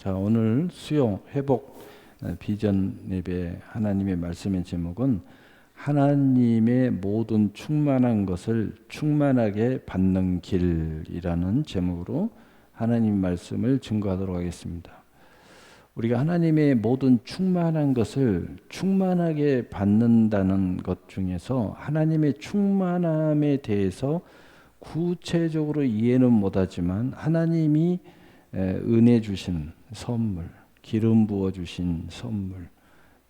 자, 오늘 수요 회복 비전 예배 하나님의 말씀의 제목은 하나님의 모든 충만한 것을 충만하게 받는 길이라는 제목으로 하나님 말씀을 증거하도록 하겠습니다. 우리가 하나님의 모든 충만한 것을 충만하게 받는다는 것 중에서 하나님의 충만함에 대해서 구체적으로 이해는 못하지만 하나님이 은혜 주신 선물, 기름 부어 주신 선물,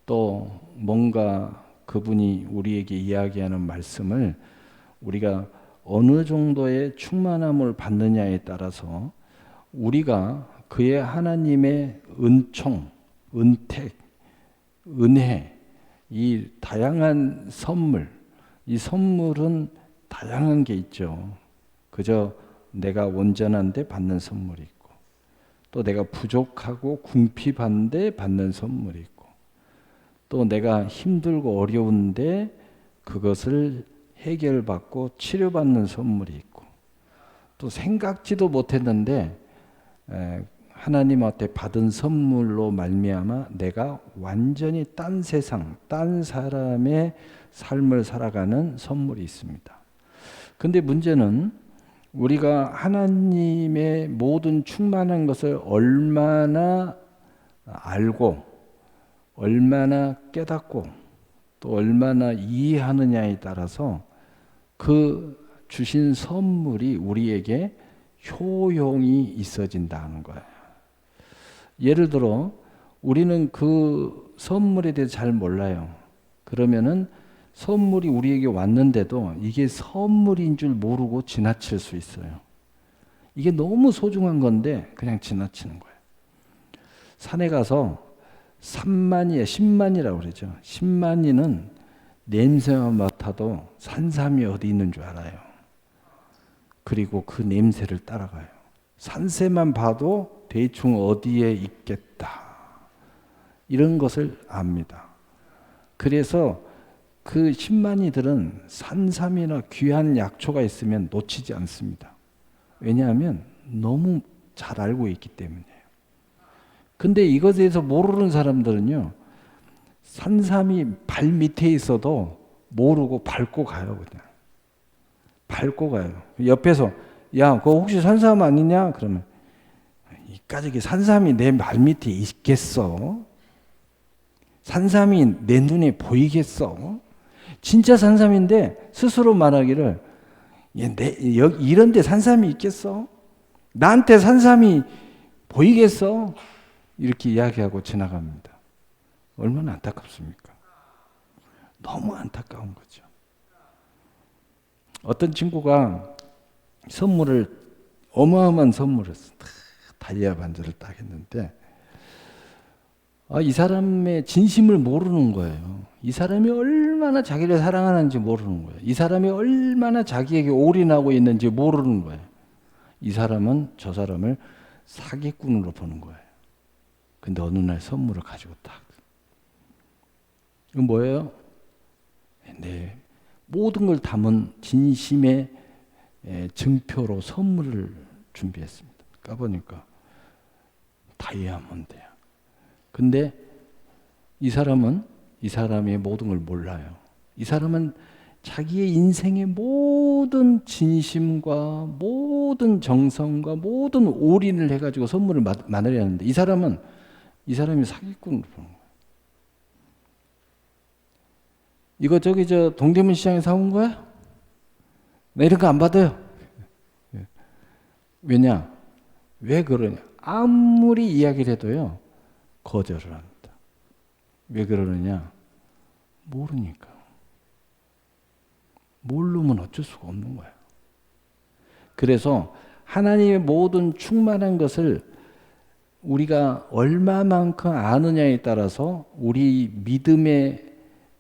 또 뭔가 그분이 우리에게 이야기하는 말씀을 우리가 어느 정도의 충만함을 받느냐에 따라서 우리가 그의 하나님의 은총, 은택, 은혜, 이 다양한 선물, 이 선물은 다양한 게 있죠. 그저 내가 온전한데 받는 선물이 있고, 또 내가 부족하고 궁핍한데 받는 선물이 있고, 또 내가 힘들고 어려운데 그것을 해결받고 치료받는 선물이 있고, 또 생각지도 못했는데 하나님한테 받은 선물로 말미암아 내가 완전히 딴 세상, 딴 사람의 삶을 살아가는 선물이 있습니다. 근데 문제는 우리가 하나님의 모든 충만한 것을 얼마나 알고 얼마나 깨닫고 또 얼마나 이해하느냐에 따라서 그 주신 선물이 우리에게 효용이 있어진다는 거예요. 예를 들어 우리는 그 선물에 대해서 잘 몰라요. 그러면은 선물이 우리에게 왔는데도 이게 선물인 줄 모르고 지나칠 수 있어요. 이게 너무 소중한 건데 그냥 지나치는 거예요. 산에 가서 3만이에 10만이라고 그러죠. 10만이는 냄새만 맡아도 산삼이 어디 있는 줄 알아요. 그리고 그 냄새를 따라가요. 산새만 봐도 대충 어디에 있겠다. 이런 것을 압니다. 그래서 그 10만이들은 산삼이나 귀한 약초가 있으면 놓치지 않습니다. 왜냐하면 너무 잘 알고 있기 때문이에요. 근데 이것에 대해서 모르는 사람들은요, 산삼이 발 밑에 있어도 모르고 밟고 가요, 그냥. 밟고 가요. 옆에서, 야, 그거 혹시 산삼 아니냐? 그러면, 이까지게 산삼이 내 발 밑에 있겠어? 산삼이 내 눈에 보이겠어? 진짜 산삼인데 스스로 말하기를 이런 데 산삼이 있겠어? 나한테 산삼이 보이겠어? 이렇게 이야기하고 지나갑니다. 얼마나 안타깝습니까? 너무 안타까운 거죠. 어떤 친구가 어마어마한 선물을 다이아 반지를 딱 했는데 이 사람의 진심을 모르는 거예요. 이 사람이 얼마나 자기를 사랑하는지 모르는 거예요. 이 사람이 얼마나 자기에게 올인하고 있는지 모르는 거예요. 이 사람은 저 사람을 사기꾼으로 보는 거예요. 근데 어느 날 선물을 가지고 딱. 이건 뭐예요? 네, 모든 걸 담은 진심의 증표로 선물을 준비했습니다. 까보니까 다이아몬드야. 근데 이 사람의 모든 걸 몰라요. 이 사람은 자기의 인생의 모든 진심과 모든 정성과 모든 올인을 해가지고 선물을 만들어야 하는데 이 사람이 사기꾼으로 보는 거예요. 이거 저 동대문 시장에 사온 거야? 나 이런 거 안 받아요. 왜냐? 왜 그러냐? 아무리 이야기를 해도요, 거절을 합니다. 왜 그러느냐? 모르니까. 모르면 어쩔 수가 없는 거예요. 그래서 하나님의 모든 충만한 것을 우리가 얼마만큼 아느냐에 따라서 우리 믿음의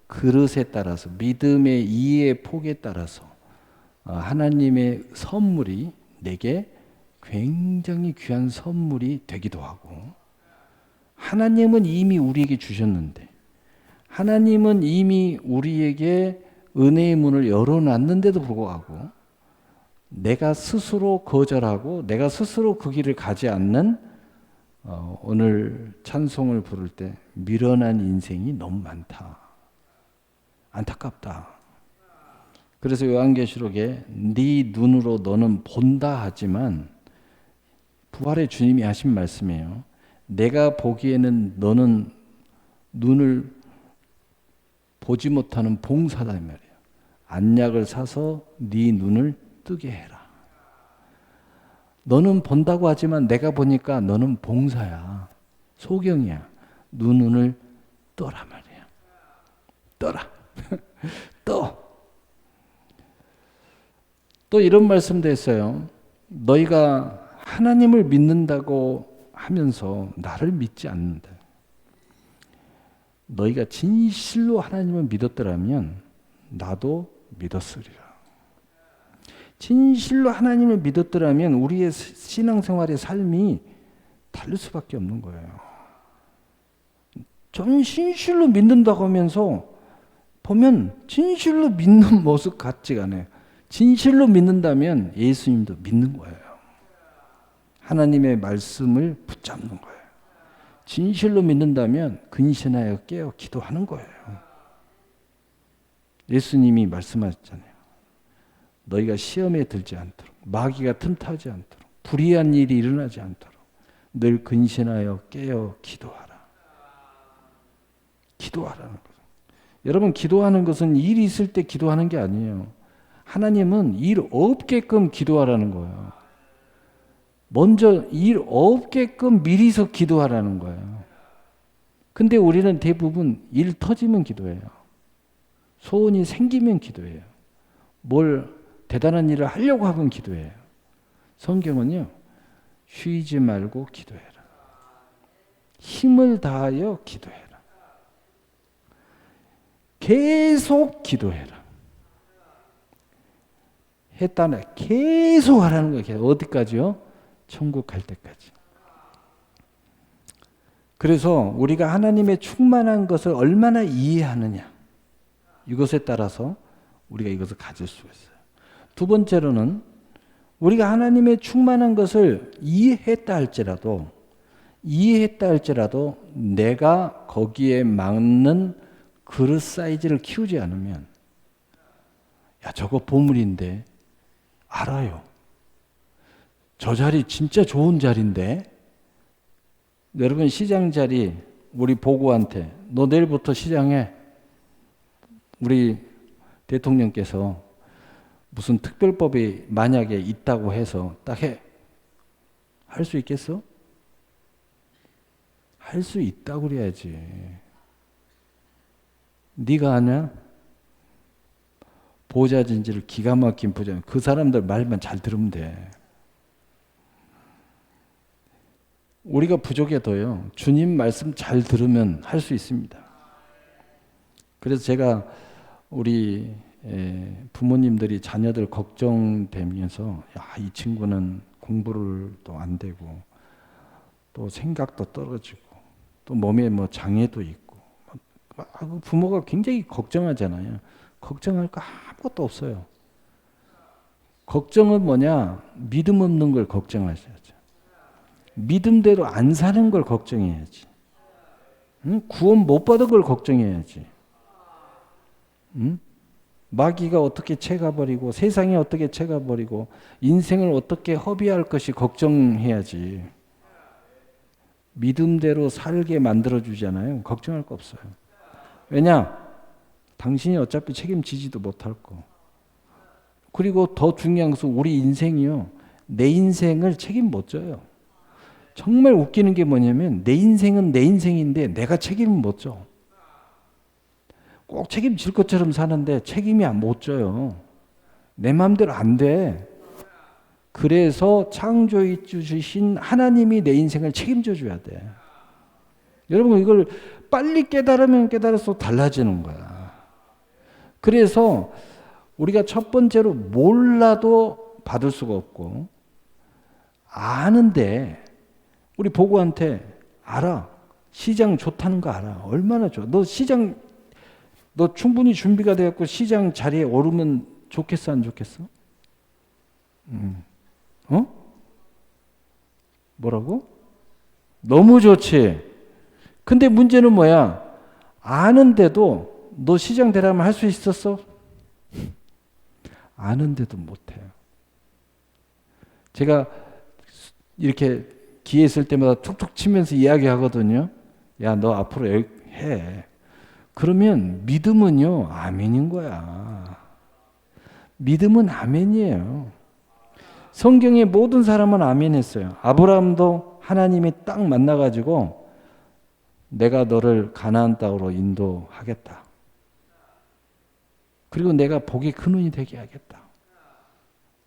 그릇에 따라서 믿음의 이해의 폭에 따라서 하나님의 선물이 내게 굉장히 귀한 선물이 되기도 하고 하나님은 이미 우리에게 주셨는데 하나님은 이미 우리에게 은혜의 문을 열어놨는데도 불구하고 내가 스스로 거절하고 내가 스스로 그 길을 가지 않는 오늘 찬송을 부를 때 미련한 인생이 너무 많다. 안타깝다. 그래서 요한계시록에 네 눈으로 너는 본다 하지만 부활의 주님이 하신 말씀이에요. 내가 보기에는 너는 눈을 보지 못하는 봉사다 이 말이에요. 안약을 사서 네 눈을 뜨게 해라. 너는 본다고 하지만 내가 보니까 너는 봉사야. 소경이야. 눈을 떠라 말이야. 떠라. 또 이런 말씀도 했어요. 너희가 하나님을 믿는다고 하면서 나를 믿지 않는다. 너희가 진실로 하나님을 믿었더라면 나도 믿었으리라. 진실로 하나님을 믿었더라면 우리의 신앙생활의 삶이 다를 수밖에 없는 거예요. 저는 진실로 믿는다고 하면서 보면 진실로 믿는 모습 같지가 않아요. 진실로 믿는다면 예수님도 믿는 거예요. 하나님의 말씀을 붙잡는 거예요. 진실로 믿는다면 근신하여 깨어 기도하는 거예요. 예수님이 말씀하셨잖아요. 너희가 시험에 들지 않도록, 마귀가 틈타지 않도록, 불의한 일이 일어나지 않도록 늘 근신하여 깨어 기도하라. 기도하라는 거죠. 여러분, 기도하는 것은 일이 있을 때 기도하는 게 아니에요. 하나님은 일 없게끔 기도하라는 거예요. 먼저 일 없게끔 미리서 기도하라는 거예요. 근데 우리는 대부분 일 터지면 기도해요. 소원이 생기면 기도해요. 뭘 대단한 일을 하려고 하면 기도해요. 성경은요, 쉬지 말고 기도해라. 힘을 다하여 기도해라. 계속 기도해라. 했다네. 계속 하라는 거예요. 어디까지요? 천국 갈 때까지. 그래서 우리가 하나님의 충만한 것을 얼마나 이해하느냐, 이것에 따라서 우리가 이것을 가질 수 있어요. 두 번째로는 우리가 하나님의 충만한 것을 이해했다 할지라도 내가 거기에 맞는 그릇 사이즈를 키우지 않으면, 야, 저거 보물인데, 알아요. 저 자리 진짜 좋은 자리인데, 여러분 시장 자리 우리 보고한테 너 내일부터 시장에 우리 대통령께서 무슨 특별법이 만약에 있다고 해서 딱 해. 할 수 있겠어? 할 수 있다고 그래야지. 네가 아냐? 보좌진지를 기가 막힌 보좌. 그 사람들 말만 잘 들으면 돼. 우리가 부족해도요, 주님 말씀 잘 들으면 할 수 있습니다. 그래서 제가 우리 부모님들이 자녀들 걱정되면서, 야, 이 친구는 공부를 또 안 되고 또 생각도 떨어지고 또 몸에 뭐 장애도 있고, 부모가 굉장히 걱정하잖아요. 걱정할 거 아무것도 없어요. 걱정은 뭐냐? 믿음 없는 걸 걱정하셔야죠. 믿음대로 안 사는 걸 걱정해야지. 응? 구원 못 받은 걸 걱정해야지. 응? 마귀가 어떻게 채가버리고 세상이 어떻게 채가버리고 인생을 어떻게 허비할 것이 걱정해야지. 믿음대로 살게 만들어주잖아요. 걱정할 거 없어요. 왜냐? 당신이 어차피 책임지지도 못할 거. 그리고 더 중요한 것은 우리 인생이요, 내 인생을 책임 못 져요. 정말 웃기는 게 뭐냐면 내 인생은 내 인생인데 내가 책임을 못 져. 꼭 책임질 것처럼 사는데 책임이 못 져요. 내 마음대로 안 돼. 그래서 창조해 주신 하나님이 내 인생을 책임져 줘야 돼. 여러분, 이걸 빨리 깨달으면 깨달을수록 달라지는 거야. 그래서 우리가 첫 번째로 몰라도 받을 수가 없고, 아는데 우리 보고한테 알아. 시장 좋다는 거 알아. 얼마나 좋아. 너 충분히 준비가 되었고 시장 자리에 오르면 좋겠어, 안 좋겠어? 뭐라고? 너무 좋지. 근데 문제는 뭐야? 아는데도 너 시장 대라면 할 수 있었어? 아는데도 못해요. 제가 이렇게 기회 있을 때마다 툭툭 치면서 이야기하거든요. 야, 너 앞으로 해. 그러면 믿음은요, 아멘인 거야. 믿음은 아멘이에요. 성경의 모든 사람은 아멘 했어요. 아브라함도 하나님이 딱 만나가지고 내가 너를 가나안 땅으로 인도하겠다. 그리고 내가 복이 큰 운이 되게 하겠다.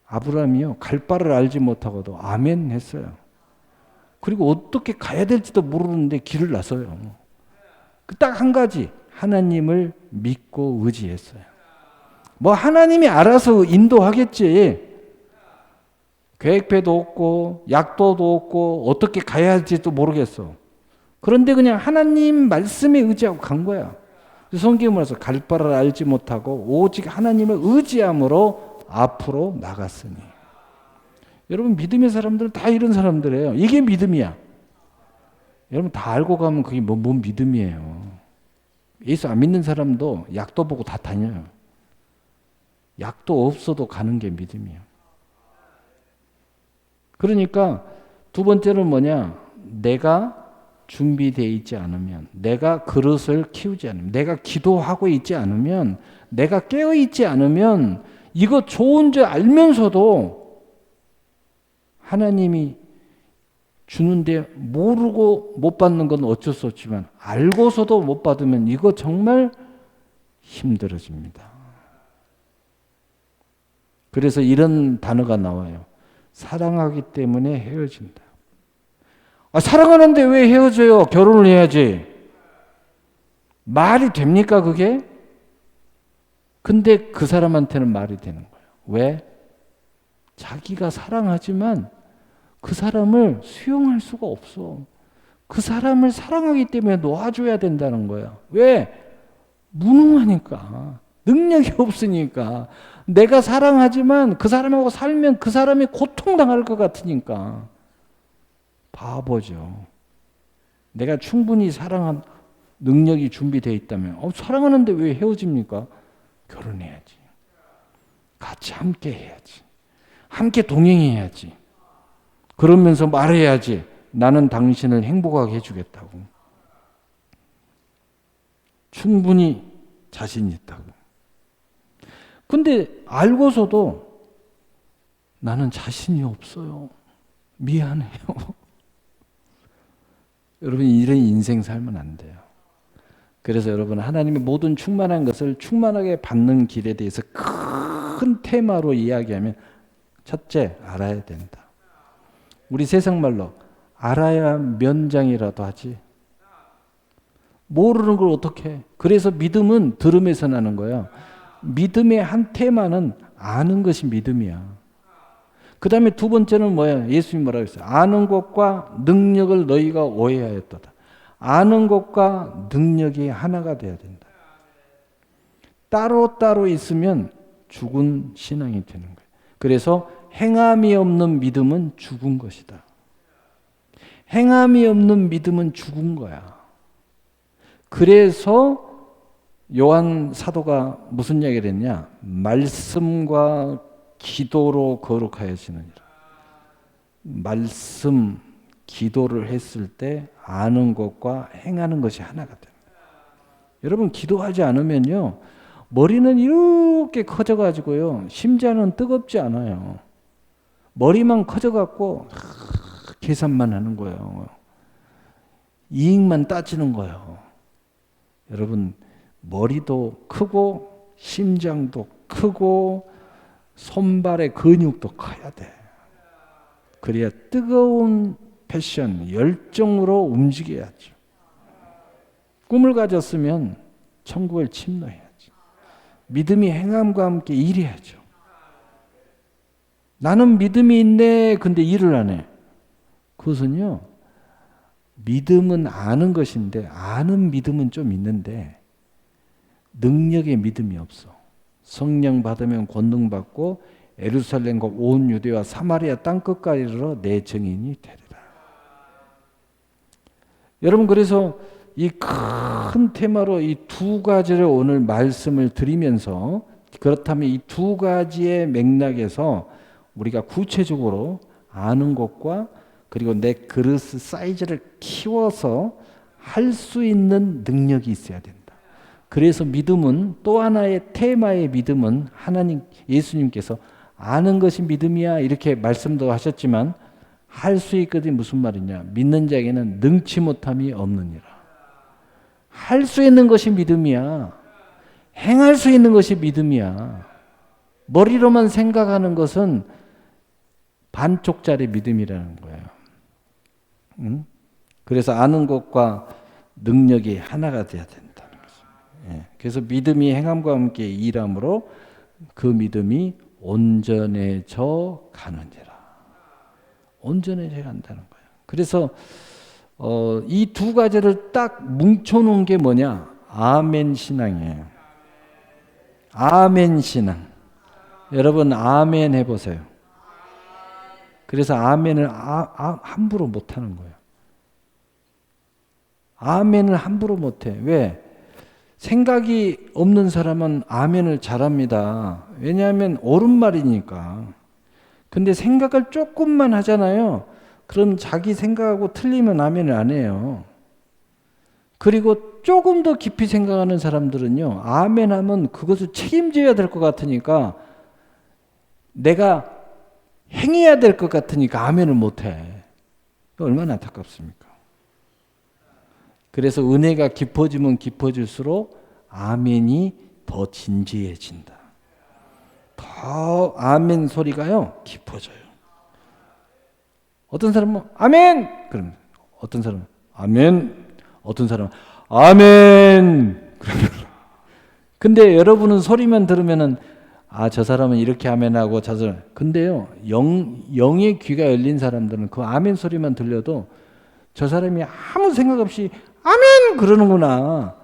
아브라함이요, 갈 바를 알지 못하고도 아멘 했어요. 그리고 어떻게 가야 될지도 모르는데 길을 나서요. 딱 한 가지, 하나님을 믿고 의지했어요. 뭐 하나님이 알아서 인도하겠지. 계획표도 없고 약도도 없고 어떻게 가야 할지도 모르겠어. 그런데 그냥 하나님 말씀에 의지하고 간 거야. 성경에 말해서 갈 바를 알지 못하고 오직 하나님을 의지함으로 앞으로 나갔으니. 여러분 믿음의 사람들은 다 이런 사람들이에요. 이게 믿음이야. 여러분 다 알고 가면 그게 뭔 믿음이에요. 예수 안 믿는 사람도 약도 보고 다 다녀요. 약도 없어도 가는 게 믿음이에요. 그러니까 두 번째는 뭐냐? 내가 준비되어 있지 않으면, 내가 그릇을 키우지 않으면, 내가 기도하고 있지 않으면, 내가 깨어 있지 않으면 이거 좋은 줄 알면서도 하나님이 주는데 모르고 못 받는 건 어쩔 수 없지만 알고서도 못 받으면 이거 정말 힘들어집니다. 그래서 이런 단어가 나와요. 사랑하기 때문에 헤어진다. 사랑하는데 왜 헤어져요? 결혼을 해야지. 말이 됩니까 그게? 근데 그 사람한테는 말이 되는 거예요. 왜? 자기가 사랑하지만 그 사람을 수용할 수가 없어. 그 사람을 사랑하기 때문에 놓아줘야 된다는 거야. 왜? 무능하니까. 능력이 없으니까. 내가 사랑하지만 그 사람하고 살면 그 사람이 고통당할 것 같으니까. 바보죠. 내가 충분히 사랑한 능력이 준비되어 있다면 사랑하는데 왜 헤어집니까? 결혼해야지. 같이 함께 해야지. 함께 동행해야지. 그러면서 말해야지. 나는 당신을 행복하게 해주겠다고. 충분히 자신 있다고. 근데 알고서도 나는 자신이 없어요. 미안해요. 여러분 이런 인생 살면 안 돼요. 그래서 여러분 하나님의 모든 충만한 것을 충만하게 받는 길에 대해서 큰 테마로 이야기하면 첫째, 알아야 된다. 우리 세상 말로 알아야 면장이라도 하지. 모르는 걸 어떻게 해. 그래서 믿음은 들음에서 나는 거야. 믿음의 한 테마는 아는 것이 믿음이야. 그 다음에 두 번째는 뭐야? 예수님이 뭐라고 했어요? 아는 것과 능력을 너희가 오해하였도다. 아는 것과 능력이 하나가 돼야 된다. 따로따로 있으면 죽은 신앙이 되는 거예요. 그래서 행함이 없는 믿음은 죽은 것이다. 행함이 없는 믿음은 죽은 거야. 그래서 요한 사도가 무슨 이야기를 했냐? 말씀과 기도로 거룩하여지느니라. 말씀, 기도를 했을 때 아는 것과 행하는 것이 하나가 됩니다. 여러분 기도하지 않으면요. 머리는 이렇게 커져가지고요. 심장은 뜨겁지 않아요. 머리만 커져갖고 계산만 하는 거예요. 이익만 따지는 거예요. 여러분 머리도 크고 심장도 크고 손발의 근육도 커야 돼. 그래야 뜨거운 패션, 열정으로 움직여야죠. 꿈을 가졌으면 천국을 침노해야죠. 믿음이 행함과 함께 일해야죠. 나는 믿음이 있네. 근데 일을 안 해. 그것은요. 믿음은 아는 것인데 아는 믿음은 좀 있는데 능력의 믿음이 없어. 성령 받으면 권능 받고 예루살렘과 온 유대와 사마리아 땅 끝까지 이르러 내 증인이 되리라. 여러분, 그래서 이 큰 테마로 이 두 가지를 오늘 말씀을 드리면서, 그렇다면 이 두 가지의 맥락에서 우리가 구체적으로 아는 것과 그리고 내 그릇 사이즈를 키워서 할 수 있는 능력이 있어야 된다. 그래서 믿음은, 또 하나의 테마의 믿음은, 하나님, 예수님께서 아는 것이 믿음이야 이렇게 말씀도 하셨지만 할 수 있거든. 무슨 말이냐? 믿는 자에게는 능치 못함이 없느니라. 할 수 있는 것이 믿음이야. 행할 수 있는 것이 믿음이야. 머리로만 생각하는 것은 반쪽짜리 믿음이라는 거예요. 응? 그래서 아는 것과 능력이 하나가 돼야 된다는 거죠. 예. 그래서 믿음이 행함과 함께 일함으로 그 믿음이 온전해져 가느니라. 온전해져 간다는 거예요. 그래서 이 두 가지를 딱 뭉쳐놓은 게 뭐냐? 아멘 신앙이에요. 아멘 신앙. 여러분 아멘 해보세요. 그래서 아멘을 함부로 못하는 거예요. 아멘을 함부로 못해. 왜? 생각이 없는 사람은 아멘을 잘합니다. 왜냐하면 옳은 말이니까. 근데 생각을 조금만 하잖아요. 그럼 자기 생각하고 틀리면 아멘을 안 해요. 그리고 조금 더 깊이 생각하는 사람들은요, 아멘 하면 그것을 책임져야 될 것 같으니까, 내가 행해야 될 것 같으니까 아멘을 못해. 얼마나 안타깝습니까? 그래서 은혜가 깊어지면 깊어질수록 아멘이 더 진지해진다. 더 아멘 소리가요 깊어져요. 어떤 사람은 아멘! 그러면 어떤 사람은 아멘! 어떤 사람은 아멘! 그러면 근데 여러분은 소리만 들으면은 저 사람은 이렇게 아멘하고 저 사람. 근데요, 영의 귀가 열린 사람들은 그 아멘 소리만 들려도 저 사람이 아무 생각 없이 아멘! 그러는구나.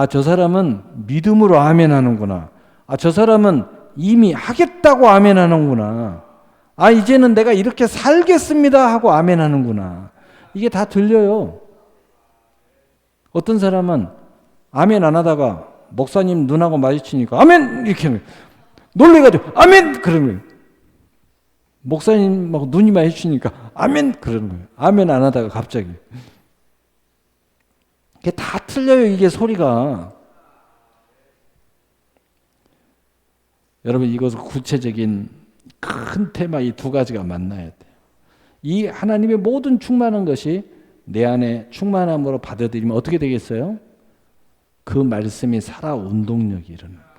저 사람은 믿음으로 아멘 하는구나. 저 사람은 이미 하겠다고 아멘 하는구나. 이제는 내가 이렇게 살겠습니다 하고 아멘 하는구나. 이게 다 들려요. 어떤 사람은 아멘 안 하다가 목사님 눈하고 마주치니까 아멘! 이렇게 놀래가지고 아멘! 그러면 목사님하고 눈이 마주치니까 아멘! 그러는 거예요. 아멘 안 하다가 갑자기. 이게 다 틀려요, 이게 소리가. 여러분, 이것은 구체적인 큰 테마 이 두 가지가 만나야 돼요. 이 하나님의 모든 충만한 것이 내 안에 충만함으로 받아들이면 어떻게 되겠어요? 그 말씀이 살아 운동력이 일어나는 거예요.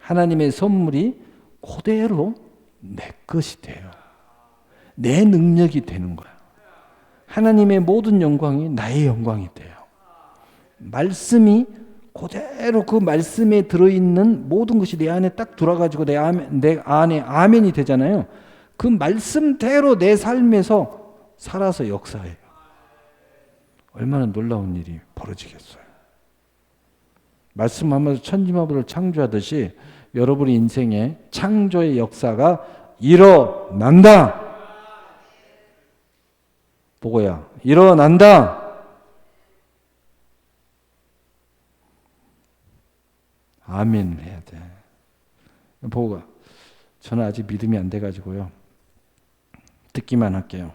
하나님의 선물이 그대로 내 것이 돼요. 내 능력이 되는 거예요. 하나님의 모든 영광이 나의 영광이 돼요. 말씀이 그대로 그 말씀에 들어있는 모든 것이 내 안에 딱 들어가지고 내 안에 아멘이 되잖아요. 그 말씀대로 내 삶에서 살아서 역사해요. 얼마나 놀라운 일이 벌어지겠어요. 말씀하면서 천지만물을 창조하듯이 여러분의 인생에 창조의 역사가 일어난다. 보고야, 일어난다. 아멘 해야 돼. 보고가, 저는 아직 믿음이 안 돼가지고요. 듣기만 할게요.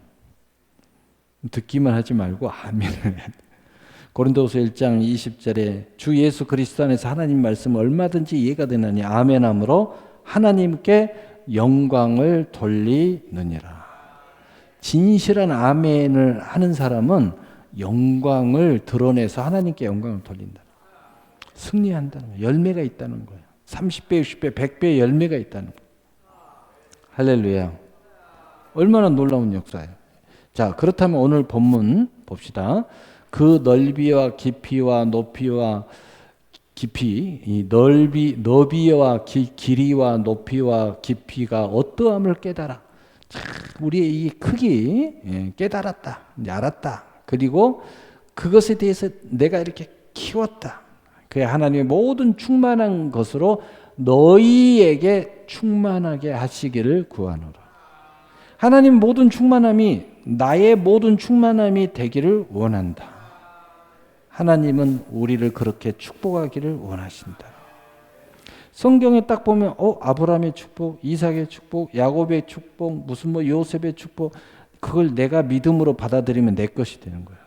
듣기만 하지 말고 아멘을 해야 돼. 고린도후서 1장 20절에 주 예수 그리스도 안에서 하나님 말씀 얼마든지 이해가 되나니 아멘함으로 하나님께 영광을 돌리느니라. 진실한 아멘을 하는 사람은 영광을 드러내서 하나님께 영광을 돌린다. 승리한다는 거예요. 열매가 있다는 거예요. 30배, 60배, 100배의 열매가 있다는 거예요. 할렐루야. 얼마나 놀라운 역사예요. 자, 그렇다면 오늘 본문 봅시다. 그 넓이와 깊이와 높이와 깊이, 이 너비와 길이와 높이와 깊이가 어떠함을 깨달아. 우리의 이 크기 깨달았다, 이제 알았다. 그리고 그것에 대해서 내가 이렇게 키웠다. 그게 하나님의 모든 충만한 것으로 너희에게 충만하게 하시기를 구하노라. 하나님 모든 충만함이 나의 모든 충만함이 되기를 원한다. 하나님은 우리를 그렇게 축복하기를 원하신다. 성경에 딱 보면 아브라함의 축복, 이삭의 축복, 야곱의 축복, 무슨 뭐 요셉의 축복, 그걸 내가 믿음으로 받아들이면 내 것이 되는 거야.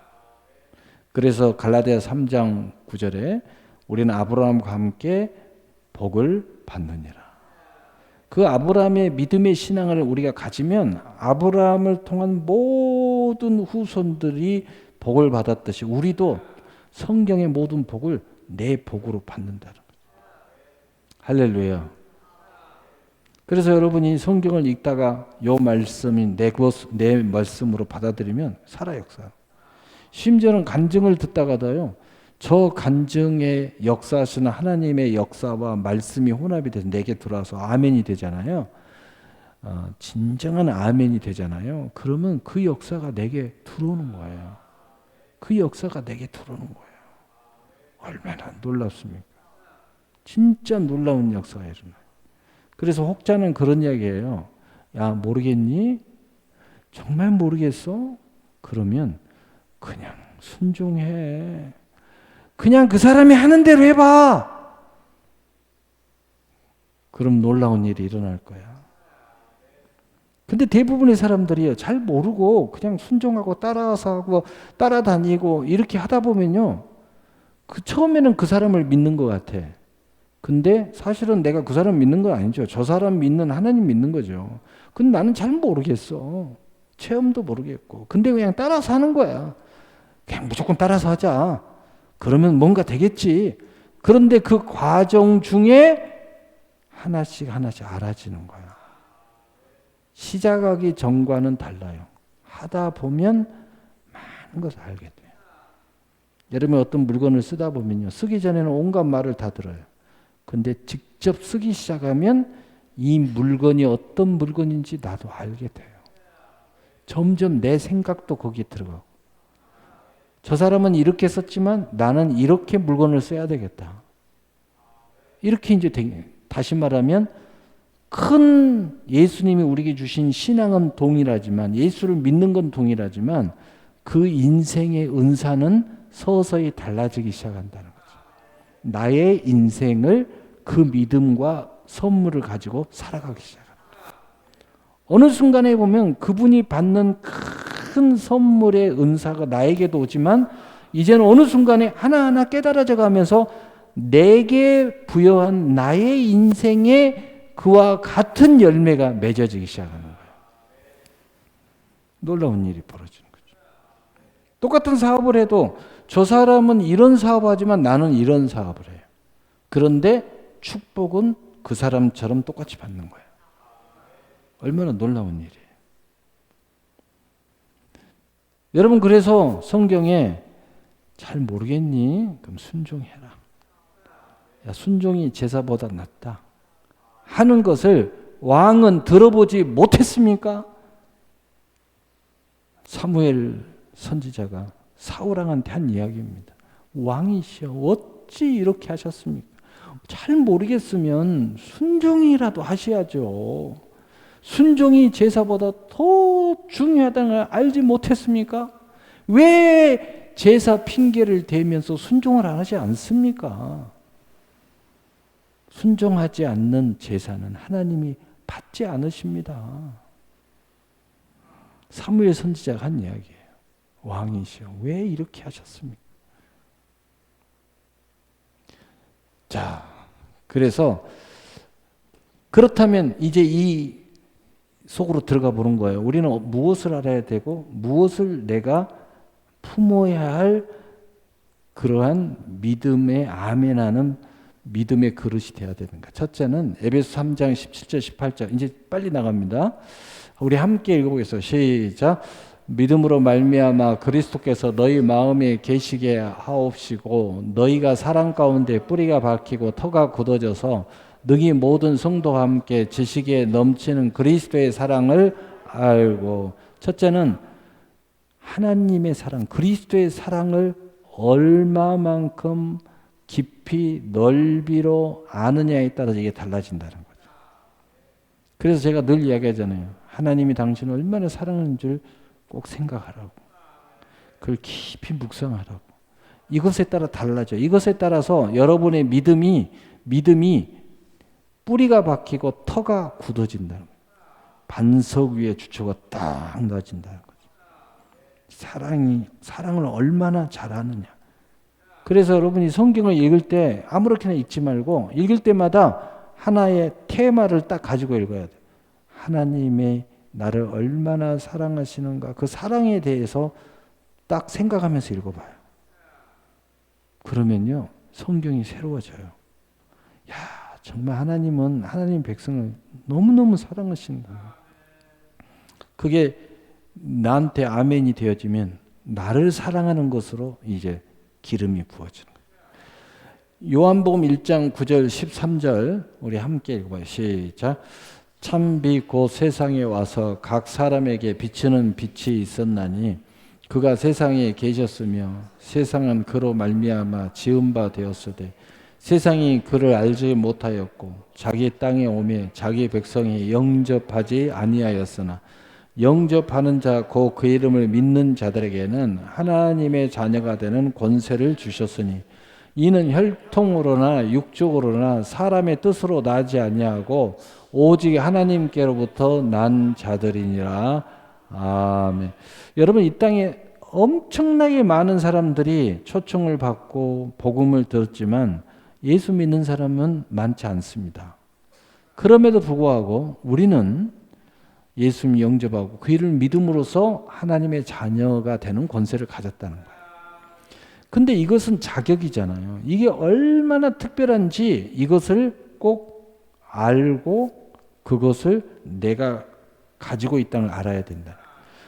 그래서 갈라디아 3장 9절에 우리는 아브라함과 함께 복을 받느니라. 그 아브라함의 믿음의 신앙을 우리가 가지면 아브라함을 통한 모든 후손들이 복을 받았듯이 우리도 성경의 모든 복을 내 복으로 받는다는 거죠. 할렐루야. 그래서 여러분이 성경을 읽다가 요 말씀이 내 말씀으로 받아들이면 살아 역사. 심지어는 간증을 듣다가도요. 저 간증의 역사하시는 하나님의 역사와 말씀이 혼합이 돼서 내게 들어와서 아멘이 되잖아요. 진정한 아멘이 되잖아요. 그러면 그 역사가 내게 들어오는 거예요. 그 역사가 내게 들어오는 거예요. 얼마나 놀랍습니까? 진짜 놀라운 역사가 일어나요. 그래서 혹자는 그런 이야기예요. 야, 모르겠니? 정말 모르겠어? 그러면 그냥 순종해. 그냥 그 사람이 하는 대로 해봐. 그럼 놀라운 일이 일어날 거야. 근데 대부분의 사람들이요, 잘 모르고 그냥 순종하고 따라서 하고 따라다니고 이렇게 하다 보면요, 처음에는 그 사람을 믿는 것 같아. 근데 사실은 내가 그 사람 믿는 건 아니죠. 저 사람 믿는 하나님 믿는 거죠. 근데 나는 잘 모르겠어. 체험도 모르겠고. 근데 그냥 따라서 하는 거야. 그냥 무조건 따라서 하자. 그러면 뭔가 되겠지. 그런데 그 과정 중에 하나씩 알아지는 거야. 시작하기 전과는 달라요. 하다 보면 많은 것을 알게 돼요. 여러분 어떤 물건을 쓰다 보면요. 쓰기 전에는 온갖 말을 다 들어요. 근데 직접 쓰기 시작하면 이 물건이 어떤 물건인지 나도 알게 돼요. 점점 내 생각도 거기에 들어가고. 저 사람은 이렇게 썼지만 나는 이렇게 물건을 써야 되겠다. 이렇게 이제 다시 말하면 큰 예수님이 우리에게 주신 신앙은 동일하지만 예수를 믿는 건 동일하지만 그 인생의 은사는 서서히 달라지기 시작한다는 거죠. 나의 인생을 그 믿음과 선물을 가지고 살아가기 시작합니다. 어느 순간에 보면 그분이 받는 큰 선물의 은사가 나에게도 오지만 이제는 어느 순간에 하나하나 깨달아져 가면서 내게 부여한 나의 인생에 그와 같은 열매가 맺어지기 시작하는 거예요. 놀라운 일이 벌어지는 거죠. 똑같은 사업을 해도 저 사람은 이런 사업하지만 나는 이런 사업을 해요. 그런데 축복은 그 사람처럼 똑같이 받는 거예요. 얼마나 놀라운 일이에요. 여러분 그래서 성경에 잘 모르겠니? 그럼 순종해라. 야, 순종이 제사보다 낫다. 하는 것을 왕은 들어보지 못했습니까? 사무엘 선지자가 사울왕한테 한 이야기입니다. 왕이시여 어찌 이렇게 하셨습니까? 잘 모르겠으면 순종이라도 하셔야죠. 순종이 제사보다 더 중요하다는 걸 알지 못했습니까? 왜 제사 핑계를 대면서 순종을 안 하지 않습니까? 순종하지 않는 제사는 하나님이 받지 않으십니다. 사무엘 선지자가 한 이야기예요. 왕이시여 왜 이렇게 하셨습니까? 자, 그래서 그렇다면 이제 이 속으로 들어가 보는 거예요. 우리는 무엇을 알아야 되고 무엇을 내가 품어야 할 그러한 믿음의 아멘하는 믿음의 그릇이 되어야 되는가. 첫째는 에베소 3장 17절 18절 이제 빨리 나갑니다. 우리 함께 읽어보겠습니다. 시작. 믿음으로 말미암아 그리스도께서 너희 마음에 계시게 하옵시고 너희가 사랑 가운데 뿌리가 박히고 터가 굳어져서 능히 모든 성도와 함께 지식에 넘치는 그리스도의 사랑을 알고. 첫째는 하나님의 사랑, 그리스도의 사랑을 얼마만큼 깊이 넓이로 아느냐에 따라서 이게 달라진다는 거죠. 그래서 제가 늘 이야기하잖아요. 하나님이 당신을 얼마나 사랑하는 줄 꼭 생각하라고. 그걸 깊이 묵상하라고. 이것에 따라 달라져요. 이것에 따라서 여러분의 믿음이 뿌리가 박히고 터가 굳어진다는 거예요. 반석 위에 주초가 딱 놔진다는 거죠. 사랑을 얼마나 잘하느냐. 그래서 여러분이 성경을 읽을 때 아무렇게나 읽지 말고 읽을 때마다 하나의 테마를 딱 가지고 읽어야 돼요. 하나님의 나를 얼마나 사랑하시는가, 그 사랑에 대해서 딱 생각하면서 읽어봐요. 그러면요 성경이 새로워져요. 야, 정말 하나님은 하나님 백성을 너무너무 사랑하신다. 그게 나한테 아멘이 되어지면 나를 사랑하는 것으로 이제 기름이 부어지는 거예요. 요한복음 1장 9절 13절 우리 함께 읽어봐요. 시작. 참빛 곧 세상에 와서 각 사람에게 비치는 빛이 있었나니 그가 세상에 계셨으며 세상은 그로 말미암아 지은 바 되었으되 세상이 그를 알지 못하였고 자기 땅에 오매 자기 백성이 영접하지 아니하였으나 영접하는 자 곧 그 이름을 믿는 자들에게는 하나님의 자녀가 되는 권세를 주셨으니 이는 혈통으로나 육적으로나 사람의 뜻으로 나지 아니하고 오직 하나님께로부터 난 자들이니라. 아멘. 여러분, 이 땅에 엄청나게 많은 사람들이 초청을 받고 복음을 들었지만 예수 믿는 사람은 많지 않습니다. 그럼에도 불구하고 우리는 예수님 영접하고 그 일을 믿음으로써 하나님의 자녀가 되는 권세를 가졌다는 거예요. 근데 이것은 자격이잖아요. 이게 얼마나 특별한지 이것을 꼭 알고 그것을 내가 가지고 있다는 걸 알아야 된다.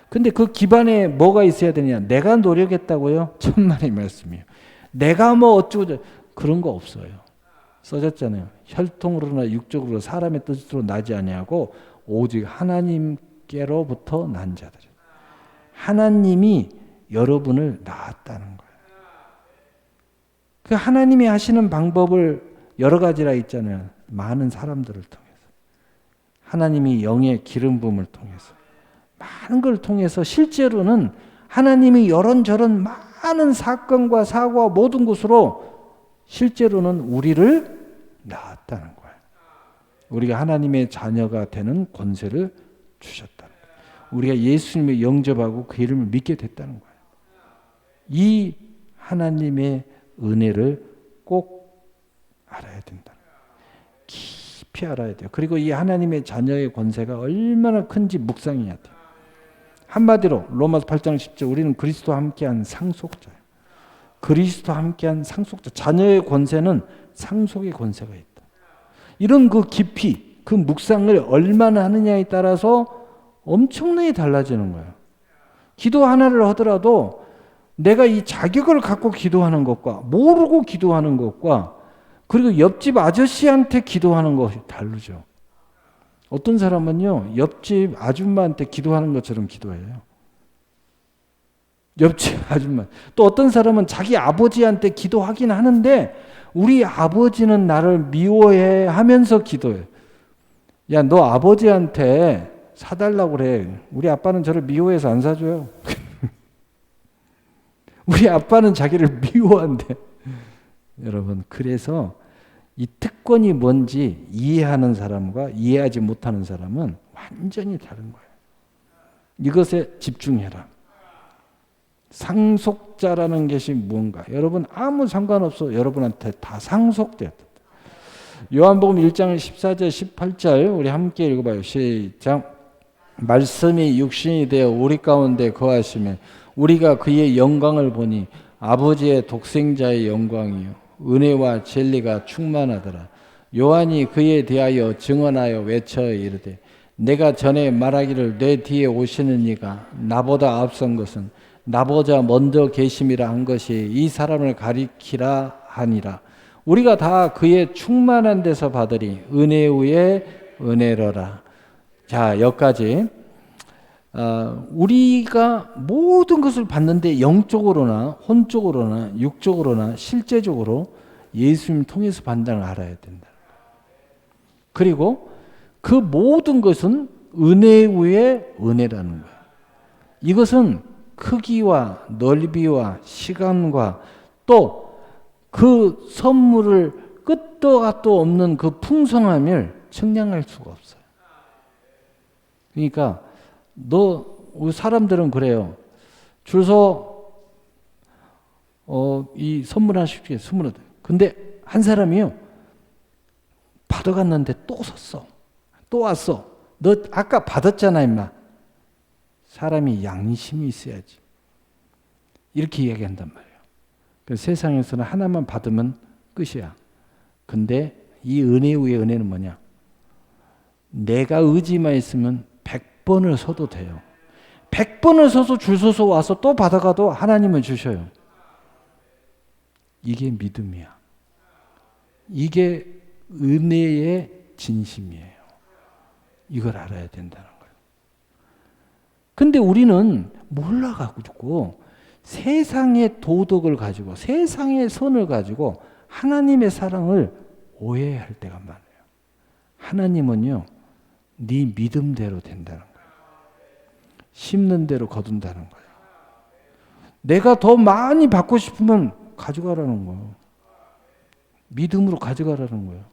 근데 그 기반에 뭐가 있어야 되냐? 내가 노력했다고요? 천만의 말씀이에요. 내가 뭐 어쩌고 그런 거 없어요. 써졌잖아요. 혈통으로나 육적으로 사람의 뜻으로 나지 아니하고 오직 하나님께로부터 난 자들. 하나님이 여러분을 낳았다는 거예요. 그 하나님이 하시는 방법을 여러 가지라 있잖아요. 많은 사람들을 통해서. 하나님이 영의 기름 부음을 통해서. 많은 걸 통해서 실제로는 하나님이 이런저런 많은 사건과 사고와 모든 것으로 실제로는 우리를 낳았다는 거예요. 우리가 하나님의 자녀가 되는 권세를 주셨다는 거예요. 우리가 예수님을 영접하고 그 이름을 믿게 됐다는 거예요. 이 하나님의 은혜를 꼭 알아야 된다. 깊이 알아야 돼요. 그리고 이 하나님의 자녀의 권세가 얼마나 큰지 묵상해야 돼요. 한마디로 로마서 8장 10절 우리는 그리스도와 함께한 상속자예요. 그리스도와 함께한 상속자. 자녀의 권세는 상속의 권세가 있다. 이런 그 깊이, 그 묵상을 얼마나 하느냐에 따라서 엄청나게 달라지는 거예요. 기도 하나를 하더라도 내가 이 자격을 갖고 기도하는 것과 모르고 기도하는 것과 그리고 옆집 아저씨한테 기도하는 것이 다르죠. 어떤 사람은요, 옆집 아줌마한테 기도하는 것처럼 기도해요. 옆집 아줌마. 또 어떤 사람은 자기 아버지한테 기도하긴 하는데 우리 아버지는 나를 미워해 하면서 기도해. 야, 너 아버지한테 사달라고 그래. 우리 아빠는 저를 미워해서 안 사줘요. 우리 아빠는 자기를 미워한대. 여러분, 그래서 이 특권이 뭔지 이해하는 사람과 이해하지 못하는 사람은 완전히 다른 거예요. 이것에 집중해라. 상속자라는 것이 무언가? 여러분 아무 상관없어. 여러분한테 다 상속됐다. 요한복음 1장 14절 18절 우리 함께 읽어봐요. 시작. 말씀이 육신이 되어 우리 가운데 거하시며 우리가 그의 영광을 보니 아버지의 독생자의 영광이요 은혜와 진리가 충만하더라. 요한이 그에 대하여 증언하여 외쳐 이르되 내가 전에 말하기를 내 뒤에 오시는 이가 나보다 앞선 것은 나보다 먼저 계심이라 한 것이 이 사람을 가리키라 하니라. 우리가 다 그의 충만한 데서 받으리 은혜 위에 은혜로라. 자, 여기까지 우리가 모든 것을 받는데 영적으로나 혼적으로나 육적으로나 실제적으로 예수님 통해서 받는다는 걸 알아야 된다. 그리고 그 모든 것은 은혜 위에 은혜라는 거예요. 이것은 크기와 넓이와 시간과 또 그 선물을 끝도 갓도 없는 그 풍성함을 측량할 수가 없어요. 그러니까 우리 사람들은 그래요. 줄서 이 선물하십시오. 선물하다. 근데 한 사람이요. 받아갔는데 또 섰어. 또 왔어. 너 아까 받았잖아, 임마. 사람이 양심이 있어야지. 이렇게 이야기한단 말이에요. 그래서 세상에서는 하나만 받으면 끝이야. 근데 이 은혜 위에 은혜는 뭐냐? 내가 의지만 있으면 100번을 서도 돼요. 100번을 서서 줄 서서 와서 또 받아가도 하나님은 주셔요. 이게 믿음이야. 이게 은혜의 진심이에요. 이걸 알아야 된다는 거예요. 근데 우리는 몰라가지고 세상의 도덕을 가지고 세상의 선을 가지고 하나님의 사랑을 오해할 때가 많아요. 하나님은요, 네 믿음대로 된다는 거예요. 심는 대로 거둔다는 거예요. 내가 더 많이 받고 싶으면 가져가라는 거예요. 믿음으로 가져가라는 거예요.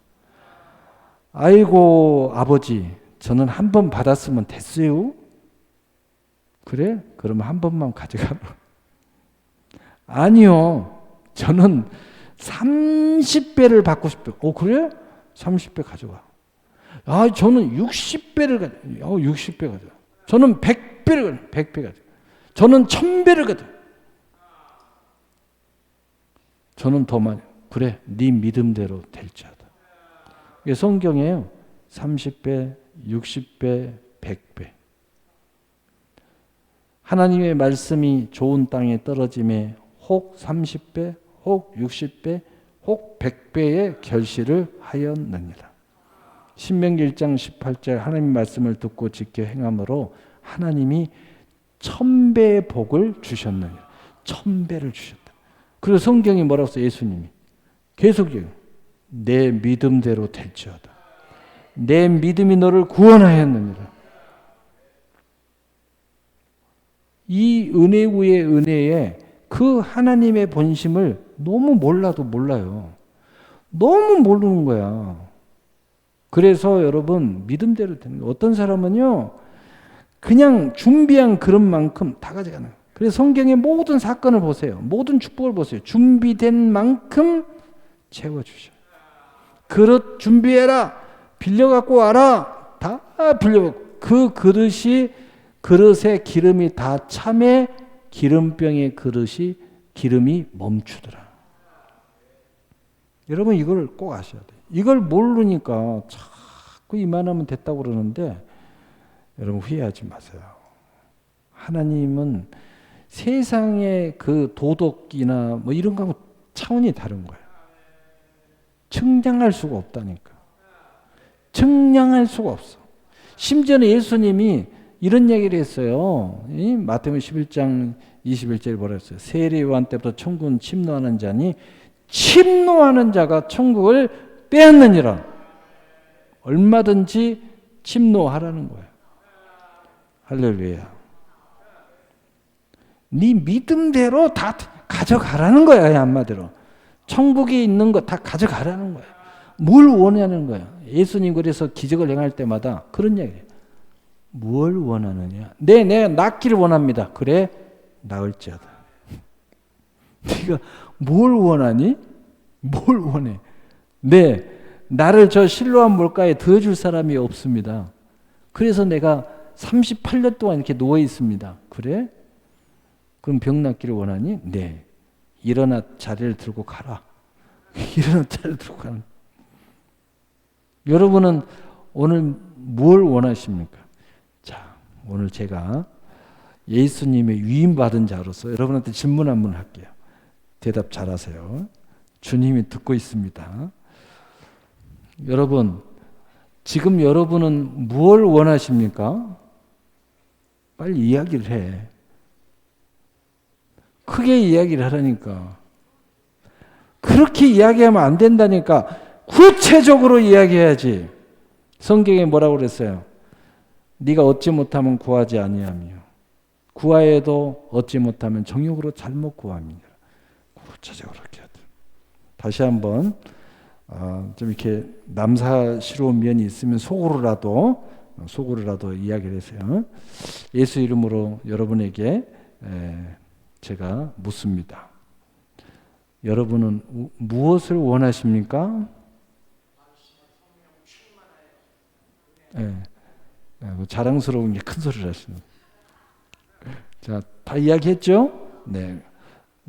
아이고 아버지, 저는 한 번 받았으면 됐어요. 그래? 그러면 한 번만 가져가라. 아니요. 저는 30배를 받고 싶어요. 그래? 30배 가져가. 저는 60배를 가져가. 60배 가져가. 저는 100배를 100배 가져가. 저는 1000배를 가져가. 저는 더 많이. 그래, 네 믿음대로 될지어다. 이게 성경에요. 30배, 60배, 100배. 하나님의 말씀이 좋은 땅에 떨어짐에 혹 30배, 혹 60배, 혹 100배의 결실을 하였느니라. 신명기 1장 18절 하나님 말씀을 듣고 지켜 행함으로 하나님이 1000배의 복을 주셨느니라. 1000배를 주셨다. 그리고 성경이 뭐라고 써요? 예수님이 계속해요. 내 믿음대로 될지어다. 내 믿음이 너를 구원하였느니라. 이 은혜 위의 은혜에 그 하나님의 본심을 너무 몰라도 몰라요. 너무 모르는 거야. 그래서 여러분 믿음대로 되는 거예요. 어떤 사람은요, 그냥 준비한 그릇만큼 다 가져가는 거예요. 그래서 성경의 모든 사건을 보세요. 모든 축복을 보세요. 준비된 만큼 채워주셔요. 그릇 준비해라. 빌려갖고 와라. 다 빌려갖고. 그 그릇에 기름이 다 참에 기름병의 그릇이 기름이 멈추더라. 여러분 이걸 꼭 아셔야 돼요. 이걸 모르니까 자꾸 이만하면 됐다고 그러는데 여러분 후회하지 마세요. 하나님은 세상의 그 도덕이나 뭐 이런 거하고 차원이 다른 거예요. 측량할 수가 없다니까. 측량할 수가 없어. 심지어는 예수님이 이런 얘기를 했어요. 마태복음 11장 21절에 뭐라 했어요? 세례요한 때부터 천국은 침노하는 자니 침노하는 자가 천국을 빼앗느니라. 얼마든지 침노하라는 거예요. 할렐루야. 네 믿음대로 다 가져가라는 거야. 한마디로. 천국에 있는 거 다 가져가라는 거야. 뭘 원하는 거야. 예수님 그래서 기적을 행할 때마다 그런 얘기예요. 뭘 원하느냐? 내가 낫기를 원합니다. 그래, 나을지어다. 네가 뭘 원하니? 뭘 원해? 나를 저 실로암 물가에 드어줄 사람이 없습니다. 그래서 내가 38년 동안 이렇게 누워 있습니다. 그래? 그럼 병 낫기를 원하니? 네. 일어나 자리를 들고 가라. 일어나 자리를 들고 가라. 여러분은 오늘 뭘 원하십니까? 자, 오늘 제가 예수님의 위임받은 자로서 여러분한테 질문 한번 할게요. 대답 잘하세요. 주님이 듣고 있습니다. 여러분, 지금 여러분은 무엇을 원하십니까? 빨리 이야기를 해. 크게 이야기를 하라니까. 그렇게 이야기하면 안 된다니까. 구체적으로 이야기해야지. 성경에 뭐라고 그랬어요? 네가 얻지 못하면 구하지 아니하며 구하여도 얻지 못하면 정욕으로 잘못 구합니다. 구체적으로 이렇게 해야 돼요. 다시 한번 좀 이렇게 남사스러운 면이 있으면 속으로라도 이야기를 해서요. 예수 이름으로 여러분에게 제가 묻습니다. 여러분은 무엇을 원하십니까? 자랑스러운 게 큰 소리를 하시는. 자, 다 이야기했죠? 네.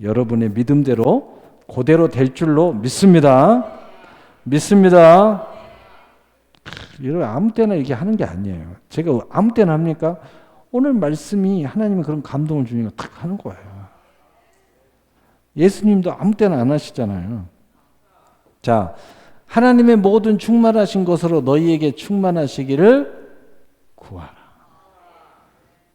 여러분의 믿음대로 그대로 될 줄로 믿습니다. 믿습니다. 이런 아무 때나 이렇게 하는 게 아니에요. 제가 아무 때나 합니까? 오늘 말씀이 하나님이 그런 감동을 주니까 탁 하는 거예요. 예수님도 아무 때나 안 하시잖아요. 자, 하나님의 모든 충만하신 것으로 너희에게 충만하시기를 구하라.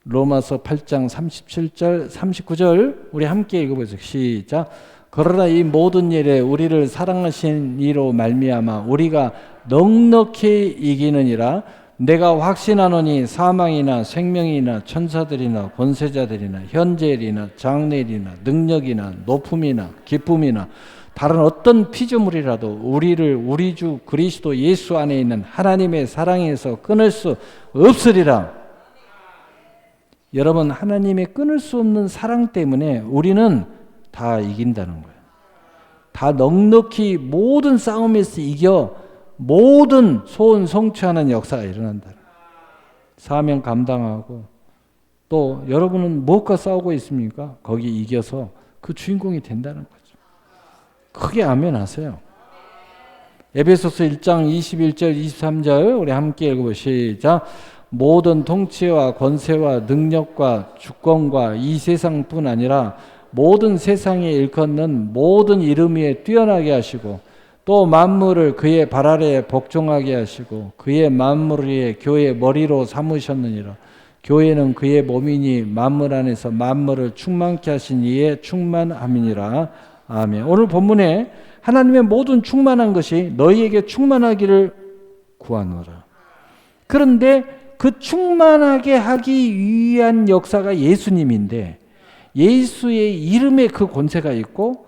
로마서 8장 37절 39절 우리 함께 읽어보세요. 시작. 그러나 이 모든 일에 우리를 사랑하신 이로 말미암아 우리가 넉넉히 이기느니라. 내가 확신하노니 사망이나 생명이나 천사들이나 권세자들이나 현재일이나 장래일이나 능력이나 높음이나 기쁨이나 다른 어떤 피조물이라도 우리를 우리 주 그리스도 예수 안에 있는 하나님의 사랑에서 끊을 수 없으리라. 여러분, 하나님의 끊을 수 없는 사랑 때문에 우리는 다 이긴다는 거예요. 다 넉넉히 모든 싸움에서 이겨 모든 소원 성취하는 역사가 일어난다. 사명 감당하고 또 여러분은 무엇과 싸우고 있습니까? 거기 이겨서 그 주인공이 된다는 거죠. 크게 아멘 하세요. 에베소서 1장 21절 23절 우리 함께 읽어보시자. 모든 통치와 권세와 능력과 주권과 이 세상뿐 아니라 모든 세상에 일컫는 모든 이름 위에 뛰어나게 하시고 또 만물을 그의 발 아래에 복종하게 하시고 그의 만물 위에 교회의 머리로 삼으셨느니라. 교회는 그의 몸이니 만물 안에서 만물을 충만케 하신 이의 충만함이니라. 아멘. 오늘 본문에 하나님의 모든 충만한 것이 너희에게 충만하기를 구하노라. 그런데 그 충만하게 하기 위한 역사가 예수님인데 예수의 이름에 그 권세가 있고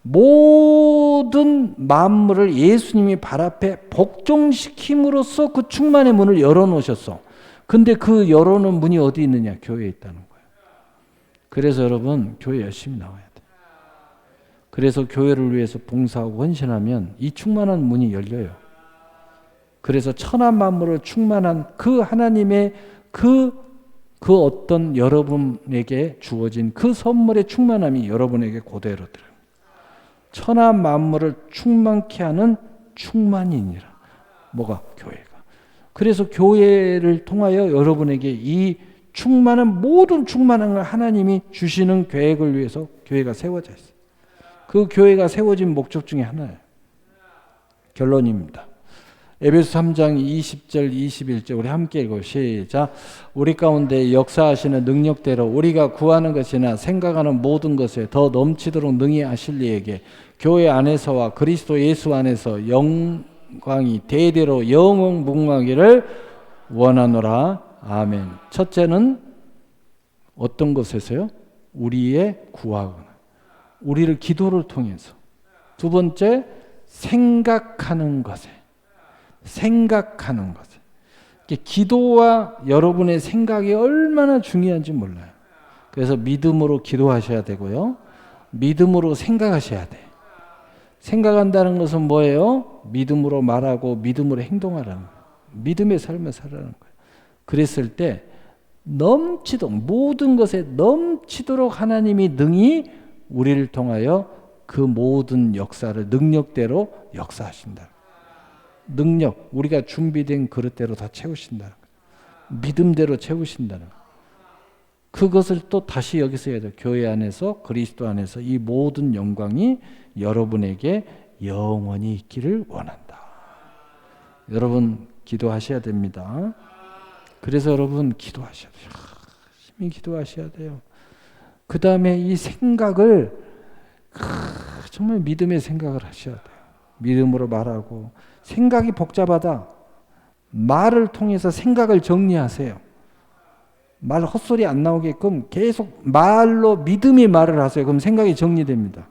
모든 만물을 예수님이 발 앞에 복종시킴으로써 그 충만의 문을 열어놓으셨어. 근데 그 열어놓은 문이 어디 있느냐? 교회에 있다는 거예요. 그래서 여러분 교회 열심히 나와야 돼요. 그래서 교회를 위해서 봉사하고 헌신하면 이 충만한 문이 열려요. 그래서 천하 만물을 충만한 그 하나님의 그 어떤 여러분에게 주어진 그 선물의 충만함이 여러분에게 그대로 들어요. 천하 만물을 충만케 하는 충만이니라. 뭐가? 교회가. 그래서 교회를 통하여 여러분에게 이 충만한 모든 충만한 걸 하나님이 주시는 계획을 위해서 교회가 세워져 있어요. 그 교회가 세워진 목적 중에 하나예요. 결론입니다. 에베소 3장 20절 21절 우리 함께 읽어 시작. 우리 가운데 역사하시는 능력대로 우리가 구하는 것이나 생각하는 모든 것에 더 넘치도록 능히 하실 이에게 교회 안에서와 그리스도 예수 안에서 영광이 대대로 영원무궁하기를 원하노라. 아멘. 첫째는 어떤 것에서요? 우리의 구하거나 우리를 기도를 통해서. 두 번째 생각하는 것에. 생각하는 것에. 기도와 여러분의 생각이 얼마나 중요한지 몰라요. 그래서 믿음으로 기도하셔야 되고요. 믿음으로 생각하셔야 돼. 생각한다는 것은 뭐예요? 믿음으로 말하고 믿음으로 행동하라는 거예요. 믿음의 삶을 살아라는 거예요. 그랬을 때 넘치도록 모든 것에 넘치도록 하나님이 능히 우리를 통하여 그 모든 역사를 능력대로 역사하신다. 능력, 우리가 준비된 그릇대로 다 채우신다는 거예요. 믿음대로 채우신다는 거예요. 그것을 또 다시 여기서 해야 돼요. 교회 안에서 그리스도 안에서 이 모든 영광이 여러분에게 영원히 있기를 원한다. 여러분 기도하셔야 됩니다. 그래서 여러분 기도하셔야 돼요. 열심히 기도하셔야 돼요. 그 다음에 이 생각을 정말 믿음의 생각을 하셔야 돼요. 믿음으로 말하고 생각이 복잡하다. 말을 통해서 생각을 정리하세요. 말 헛소리 안 나오게끔 계속 말로 믿음의 말을 하세요. 그럼 생각이 정리됩니다.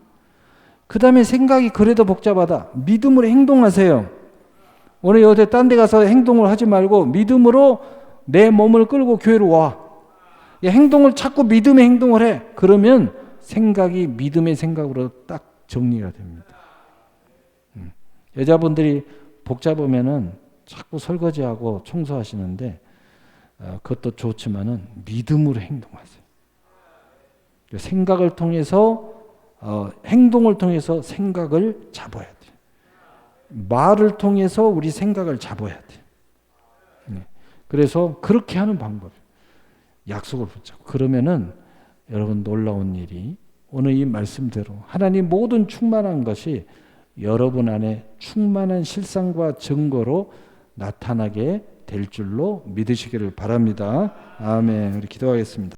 그 다음에 생각이 그래도 복잡하다. 믿음으로 행동하세요. 오늘 여태 딴 데 가서 행동을 하지 말고 믿음으로 내 몸을 끌고 교회로 와. 행동을 자꾸 믿음의 행동을 해. 그러면 생각이 믿음의 생각으로 딱 정리가 됩니다. 여자분들이 복잡하면은 자꾸 설거지하고 청소하시는데 그것도 좋지만은 믿음으로 행동하세요. 생각을 통해서 행동을 통해서 생각을 잡아야 돼요. 말을 통해서 우리 생각을 잡아야 돼요. 그래서 그렇게 하는 방법이에요. 약속을 붙잡고. 그러면은 여러분 놀라운 일이 오늘 이 말씀대로 하나님 모든 충만한 것이 여러분 안에 충만한 실상과 증거로 나타나게 될 줄로 믿으시기를 바랍니다. 아멘. 우리 기도하겠습니다.